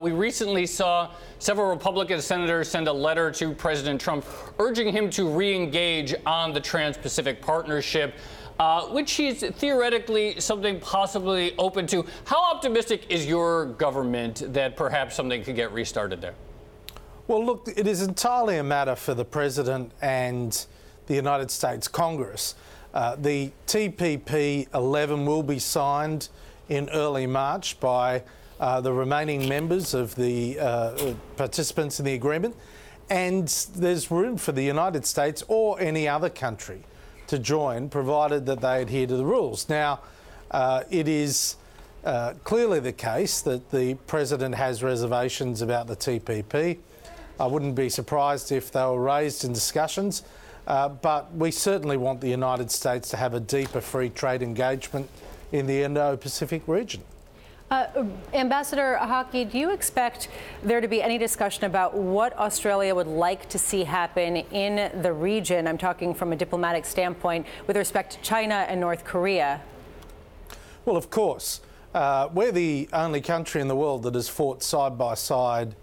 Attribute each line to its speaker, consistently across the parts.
Speaker 1: We recently saw several Republican senators send a letter to President Trump urging him to re-engage on the Trans-Pacific Partnership, which he's theoretically something possibly open to. How optimistic is your government that perhaps something could get restarted there?
Speaker 2: Well, look, it is entirely a matter for the President and the United States Congress. The TPP 11 will be signed in early March by the remaining members of the participants in the agreement, and there's room for the United States or any other country to join, provided that they adhere to the rules. Now, it is clearly the case that the President has reservations about the TPP. I wouldn't be surprised if they were raised in discussions, but we certainly want the United States to have a deeper free trade engagement in the Indo-Pacific region.
Speaker 3: Ambassador Hockey, do you expect there to be any discussion about what Australia would like to see happen in the region? I'm talking from a diplomatic standpoint with respect to China and North Korea.
Speaker 2: Well, of course. We're the only country in the world that has fought side by side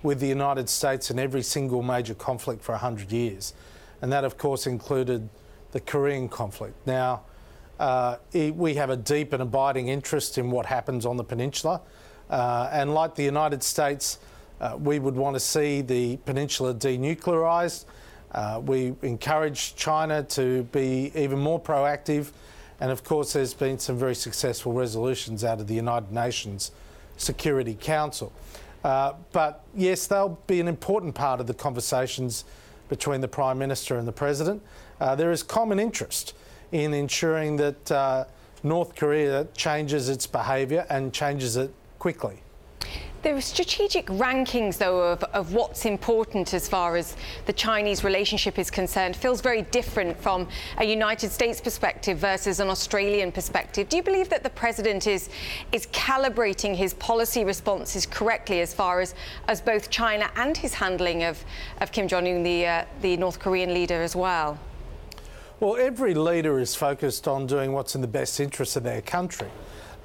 Speaker 2: with the United States in every single major conflict for 100 years. And that, of course, included the Korean conflict. Now, we have a deep and abiding interest in what happens on the peninsula. And like the United States, we would want to see the peninsula denuclearised. We encourage China to be even more proactive. And of course, there's been some very successful resolutions out of the United Nations Security Council. But yes, they'll be an important part of the conversations between the Prime Minister and the President. There is common interest in ensuring that North Korea changes its behaviour and changes it quickly.
Speaker 4: There are strategic rankings, though, of what's important as far as the Chinese relationship is concerned. Feels very different from a United States perspective versus an Australian perspective. Do you believe that the President is calibrating his policy responses correctly as far as both China and his handling of Kim Jong-un, the North Korean leader, as well?
Speaker 2: Well, every leader is focused on doing what's in the best interest of their country.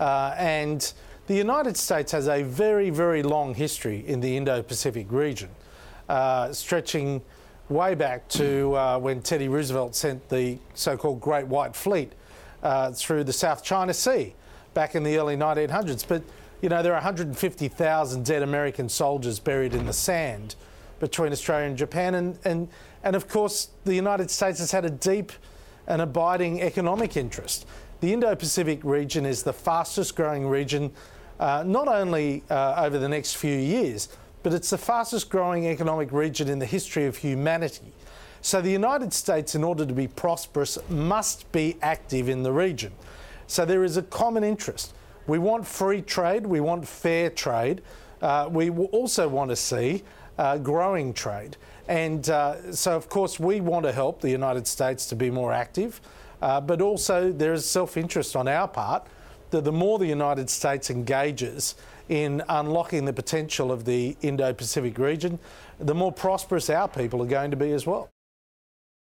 Speaker 2: And the United States has a very, very long history in the Indo-Pacific region, stretching way back to when Teddy Roosevelt sent the so-called Great White Fleet through the South China Sea back in the early 1900s. But, you know, there are 150,000 dead American soldiers buried in the sand between Australia and Japan. And of course, the United States has had a deep and abiding economic interest. The Indo-Pacific region is the fastest growing region, not only over the next few years, but it's the fastest growing economic region in the history of humanity. So the United States, in order to be prosperous, must be active in the region. So there is a common interest. We want free trade, we want fair trade. We also want to see growing trade. And so, of course, we want to help the United States to be more active, but also there is self-interest on our part that the more the United States engages in unlocking the potential of the Indo-Pacific region, the more prosperous our people are going to be as well.